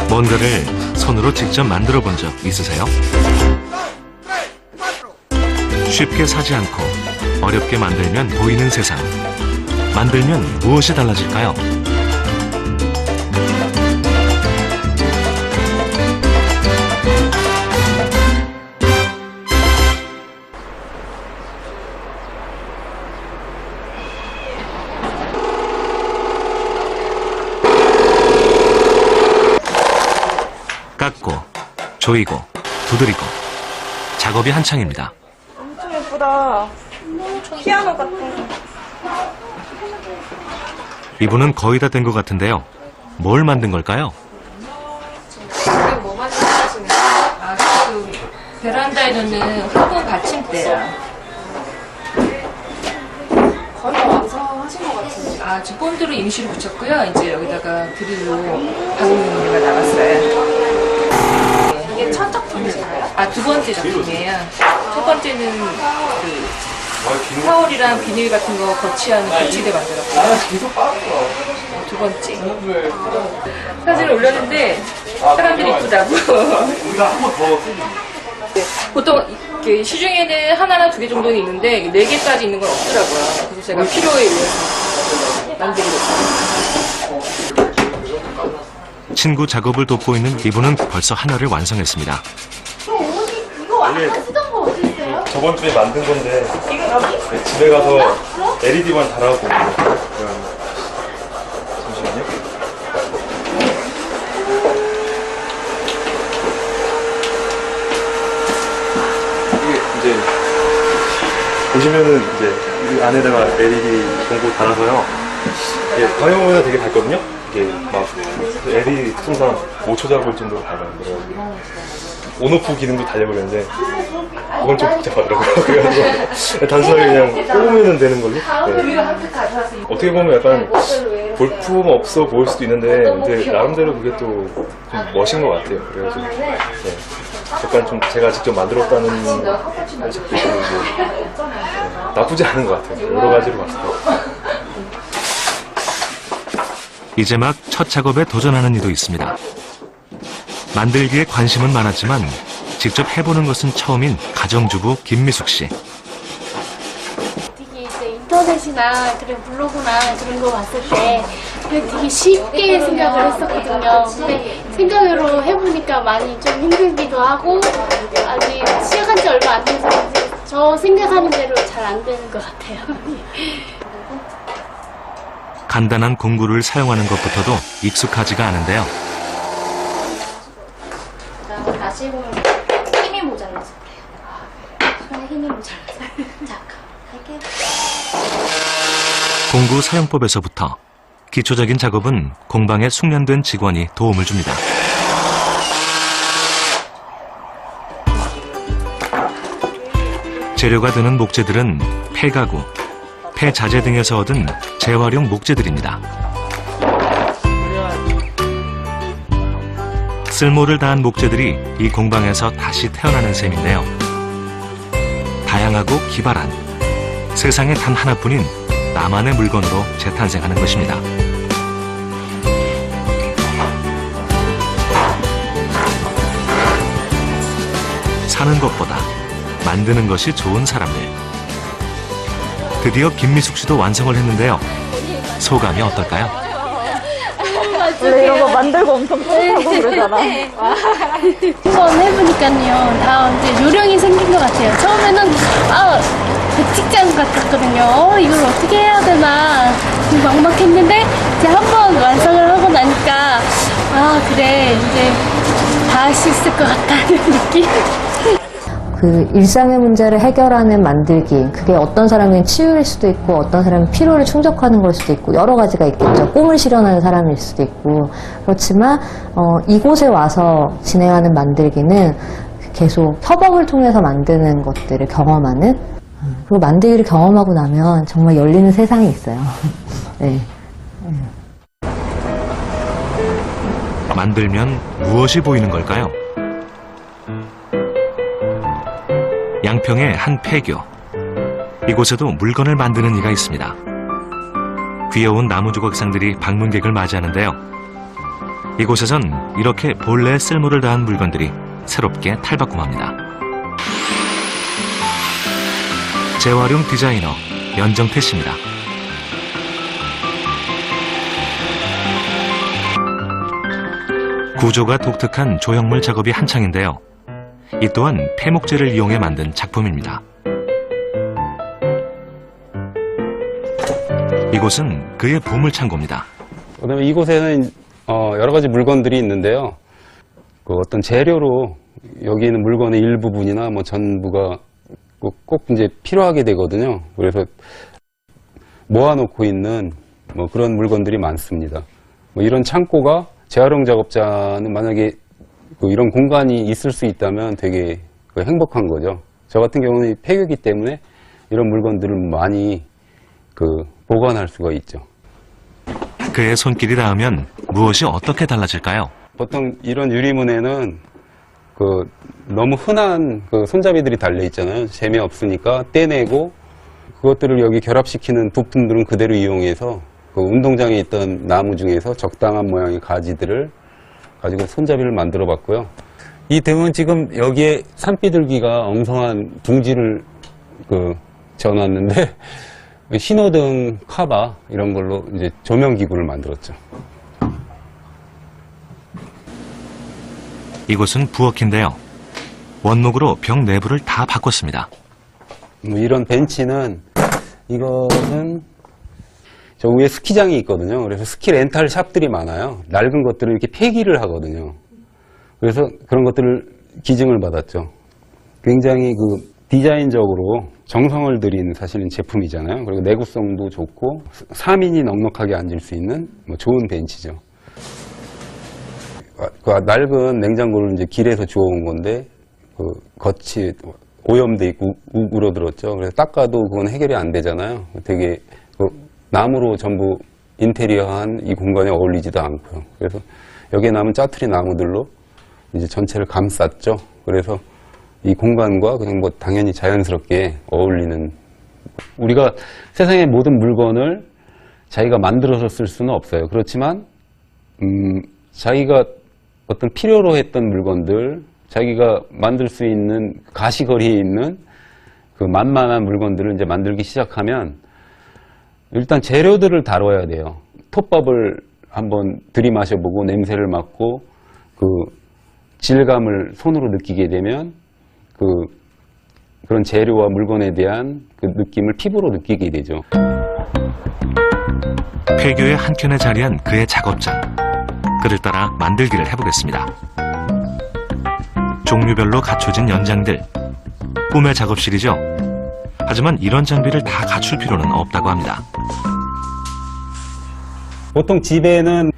뭔가를 손으로 직접 만들어 본 적 있으세요? 쉽게 사지 않고 어렵게 만들면 보이는 세상. 만들면 무엇이 달라질까요? 깎고, 조이고, 두드리고 작업이 한창입니다. 엄청 예쁘다. 피아노 같아. 이분은 거의 다 된 것 같은데요. 뭘 만든 걸까요? 지금 뭐 만드시는 거예요? 아, 그 베란다에 놓는 화분 받침대야. 거의 완성하신 것 같은데. 아, 지금 본드로 임시로 붙였고요. 이제 여기다가 드릴로 방문가 나갔어요. 이게 첫 작품이신가요? 아, 두 번째 작품이에요. 첫 번째는 그 타올이랑 비닐 같은 거 거치하는 거치대 만들었고요. 두 번째. 사진을 올렸는데 사람들이 이쁘다고. 보통 이렇게 시중에는 하나나 두 개 정도는 있는데 4개까지 있는 건 없더라고요. 그래서 제가 필요에 의해서 만들게 됐어요. 친구 작업을 돕고 있는 이분은 벌써 하나를 완성했습니다. 저번 주에 만든 건데 네, 집에 가서 LED만 달아고 잠시만요. 이게 이제 보시면은 이제 이 안에다가 LED 공구 달아서요. 이게 방향보다 되게 밝거든요. 이게 막 LED 특성상 5초 잡을 정도로 밝아요. 그래가지고 온오프 기능도 달려버렸는데 그건 좀 복잡하더라고요. 그래가지고 단순하게 그냥 꼽으면 되는 걸로. 네. 어떻게 보면 약간 볼품 없어 보일 수도 있는데 이제 나름대로 그게 또 좀 멋인 것 같아요. 그래가지고 네. 약간 좀 제가 직접 만들었다는 작품도 나쁘지 않은 것 같아요. 여러 가지로 봤을 때. 이제 막 첫 작업에 도전하는 이도 있습니다. 만들기에 관심은 많았지만 직접 해보는 것은 처음인 가정주부 김미숙 씨. 되게 이제 인터넷이나 그런 블로그나 그런 거 봤을 때 되게 쉽게 생각을 했었거든요. 근데 생각으로 해보니까 많이 좀 힘들기도 하고 아직 시작한 지 얼마 안 돼서 이제 저 생각하는 대로 잘 안 되는 것 같아요. 간단한 공구를 사용하는 것부터도 익숙하지가 않은데요. 다시 해보면 힘이 모자라서 그래요. 손에 힘이 모자라서. 자, 할게요. 공구 사용법에서부터 기초적인 작업은 공방에 숙련된 직원이 도움을 줍니다. 재료가 되는 목재들은 폐가구, 폐자재 등에서 얻은 재활용 목재들입니다. 쓸모를 다한 목재들이 이 공방에서 다시 태어나는 셈인데요. 다양하고 기발한 세상에 단 하나뿐인 나만의 물건으로 재탄생하는 것입니다. 사는 것보다 만드는 것이 좋은 사람들. 드디어 김미숙 씨도 완성을 했는데요. 소감이 어떨까요? 원래 이런 거 만들고 엄청 뿌듯하고 그러잖아. 한번 해보니까요. 이제 요령이 생긴 것 같아요. 처음에는 백직장 같았거든요. 이걸 어떻게 해야 되나 좀 막막했는데 이제 한번 완성을 하고 나니까 그래 이제 다 할 수 있을 것 같다는 느낌. 그 일상의 문제를 해결하는 만들기, 그게 어떤 사람은 치유일 수도 있고 어떤 사람은 피로를 충족하는 걸 수도 있고 여러 가지가 있겠죠. 꿈을 실현하는 사람일 수도 있고. 그렇지만 이곳에 와서 진행하는 만들기는 계속 협업을 통해서 만드는 것들을 경험하는 그리고 만들기를 경험하고 나면 정말 열리는 세상이 있어요. 네. 만들면 무엇이 보이는 걸까요? 양평의 한 폐교. 이곳에도 물건을 만드는 이가 있습니다. 귀여운 나무 조각상들이 방문객을 맞이하는데요. 이곳에선 이렇게 본래의 쓸모를 다한 물건들이 새롭게 탈바꿈합니다. 재활용 디자이너 연정태 씨입니다. 구조가 독특한 조형물 작업이 한창인데요. 이 또한 폐목재를 이용해 만든 작품입니다. 이곳은 그의 보물창고입니다. 그다음에 이곳에는 여러 가지 물건들이 있는데요. 그 어떤 재료로 여기 있는 물건의 일부분이나 뭐 전부가 꼭 이제 필요하게 되거든요. 그래서 모아놓고 있는 뭐 그런 물건들이 많습니다. 뭐 이런 창고가 재활용 작업자는 만약에 이런 공간이 있을 수 있다면 되게 행복한 거죠. 저 같은 경우는 폐교이기 때문에 이런 물건들을 많이 보관할 수가 있죠. 그의 손길이 닿으면 무엇이 어떻게 달라질까요? 보통 이런 유리문에는 너무 흔한 손잡이들이 달려 있잖아요. 재미없으니까 떼내고 그것들을 여기 결합시키는 부품들은 그대로 이용해서 운동장에 있던 나무 중에서 적당한 모양의 가지들을 가지고 손잡이를 만들어 봤고요. 이 등은 지금 여기에 산비둘기가 엉성한 둥지를 지어놨는데 신호등 카바 이런 걸로 이제 조명 기구를 만들었죠. 이곳은 부엌인데요. 원목으로 벽 내부를 다 바꿨습니다. 뭐 이런 벤치는 이거는 저 위에 스키장이 있거든요. 그래서 스키 렌탈 샵들이 많아요. 낡은 것들을 이렇게 폐기를 하거든요. 그래서 그런 것들을 기증을 받았죠. 굉장히 디자인적으로 정성을 들인 사실은 제품이잖아요. 그리고 내구성도 좋고 3인이 넉넉하게 앉을 수 있는 좋은 벤치죠. 낡은 냉장고를 이제 길에서 주워온 건데 겉이 오염돼 있고 우러들었죠. 그래서 닦아도 그건 해결이 안 되잖아요. 되게 나무로 전부 인테리어한 이 공간에 어울리지도 않고요. 그래서 여기에 남은 짜투리 나무들로 이제 전체를 감쌌죠. 그래서 이 공간과 그냥 당연히 자연스럽게 어울리는, 우리가 세상의 모든 물건을 자기가 만들어서 쓸 수는 없어요. 그렇지만 자기가 어떤 필요로 했던 물건들, 자기가 만들 수 있는 가시거리에 있는 그 만만한 물건들을 이제 만들기 시작하면 일단 재료들을 다뤄야 돼요. 톱밥을 한번 들이마셔보고 냄새를 맡고 그 질감을 손으로 느끼게 되면 그런 재료와 물건에 대한 그 느낌을 피부로 느끼게 되죠. 폐교의 한켠에 자리한 그의 작업장. 그를 따라 만들기를 해보겠습니다. 종류별로 갖춰진 연장들. 꿈의 작업실이죠. 하지만 이런 장비를 다 갖출 필요는 없다고 합니다. 보통 집에는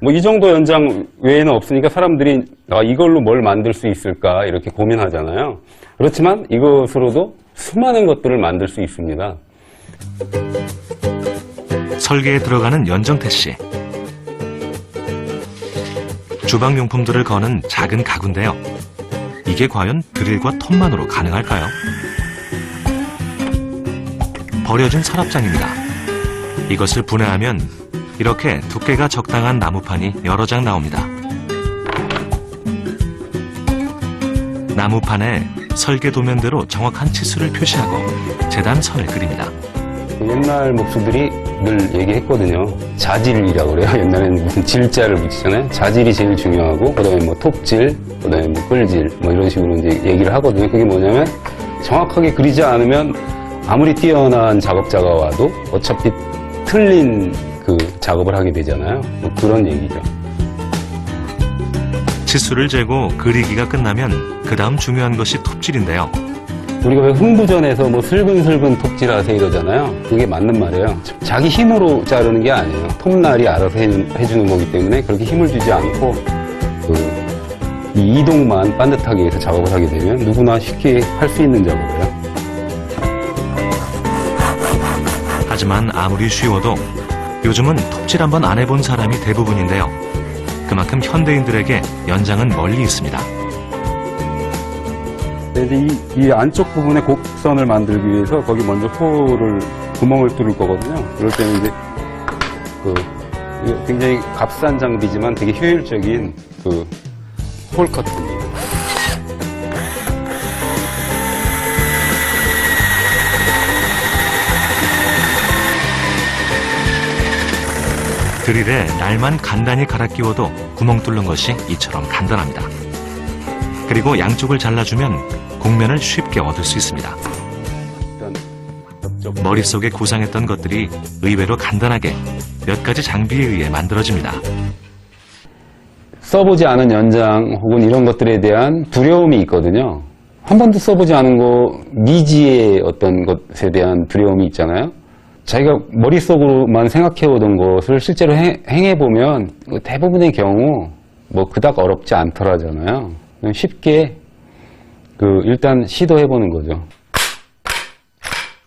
뭐 이 정도 연장 외에는 없으니까 사람들이 이걸로 뭘 만들 수 있을까 이렇게 고민하잖아요. 그렇지만 이것으로도 수많은 것들을 만들 수 있습니다. 설계에 들어가는 연정태 씨. 주방용품들을 거는 작은 가구인데요. 이게 과연 드릴과 톱만으로 가능할까요? 버려진 서랍장입니다. 이것을 분해하면 이렇게 두께가 적당한 나무판이 여러 장 나옵니다. 나무판에 설계 도면대로 정확한 치수를 표시하고 재단선을 그립니다. 옛날 목수들이 늘 얘기했거든요. 자질이라고 그래요. 옛날에는 무슨 질자를 붙이잖아요. 자질이 제일 중요하고, 그 다음에 뭐 톱질, 그 다음에 뭐 끌질, 뭐 이런 식으로 이제 얘기를 하거든요. 그게 뭐냐면 정확하게 그리지 않으면 아무리 뛰어난 작업자가 와도 어차피 틀린 그 작업을 하게 되잖아요. 뭐 그런 얘기죠. 치수를 재고 그리기가 끝나면 그 다음 중요한 것이 톱질인데요. 우리가 왜 흥부전에서 뭐 슬근슬근 톱질하세요 이러잖아요. 그게 맞는 말이에요. 자기 힘으로 자르는 게 아니에요. 톱날이 알아서 해주는 거기 때문에 그렇게 힘을 주지 않고 이 이동만 반듯하게 해서 작업을 하게 되면 누구나 쉽게 할 수 있는 작업이에요. 하지만 아무리 쉬워도 요즘은 톱질 한번 안 해본 사람이 대부분인데요. 그만큼 현대인들에게 연장은 멀리 있습니다. 이제 이 안쪽 부분에 곡선을 만들기 위해서 거기 먼저 구멍을 뚫을 거거든요. 그럴 때는 이제 이거 굉장히 값싼 장비지만 되게 효율적인 홀 커트입니다. 드릴에 날만 간단히 갈아 끼워도 구멍 뚫는 것이 이처럼 간단합니다. 그리고 양쪽을 잘라주면 곡면을 쉽게 얻을 수 있습니다. 머릿속에 구상했던 것들이 의외로 간단하게 몇 가지 장비에 의해 만들어집니다. 써보지 않은 연장 혹은 이런 것들에 대한 두려움이 있거든요. 한 번도 써보지 않은 거 미지의 어떤 것에 대한 두려움이 있잖아요. 자기가 머릿속으로만 생각해오던 것을 실제로 행해보면 대부분의 경우 뭐 그닥 어렵지 않더라잖아요. 쉽게 일단 시도해보는 거죠.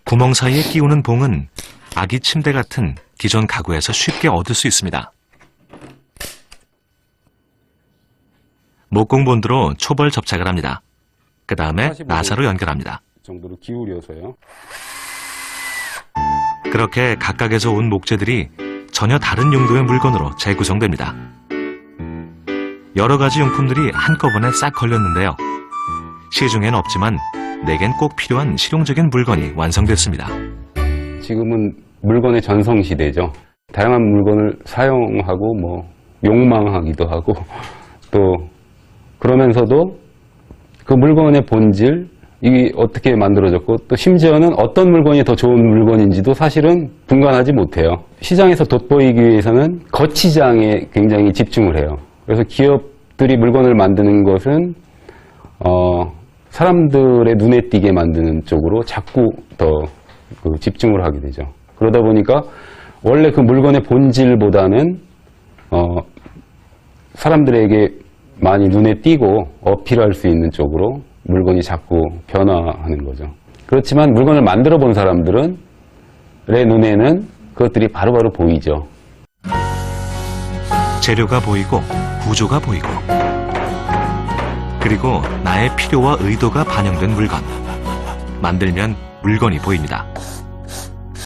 구멍 사이에 끼우는 봉은 아기 침대 같은 기존 가구에서 쉽게 얻을 수 있습니다. 목공본드로 초벌 접착을 합니다. 그 다음에 45도 나사로 연결합니다. 정도로 기울여서요. 그렇게 각각에서 온 목재들이 전혀 다른 용도의 물건으로 재구성됩니다. 여러 가지 용품들이 한꺼번에 싹 걸렸는데요. 시중엔 없지만 내겐 꼭 필요한 실용적인 물건이 완성됐습니다. 지금은 물건의 전성시대죠. 다양한 물건을 사용하고 욕망하기도 하고 또 그러면서도 그 물건의 본질, 이게 어떻게 만들어졌고 또 심지어는 어떤 물건이 더 좋은 물건인지도 사실은 분간하지 못해요. 시장에서 돋보이기 위해서는 거치장에 굉장히 집중을 해요. 그래서 기업들이 물건을 만드는 것은 사람들의 눈에 띄게 만드는 쪽으로 자꾸 더 집중을 하게 되죠. 그러다 보니까 원래 그 물건의 본질보다는 사람들에게 많이 눈에 띄고 어필할 수 있는 쪽으로 물건이 자꾸 변화하는 거죠. 그렇지만 물건을 만들어 본 사람들의 눈에는 그것들이 바로바로 보이죠. 재료가 보이고 구조가 보이고 그리고 나의 필요와 의도가 반영된 물건. 만들면 물건이 보입니다.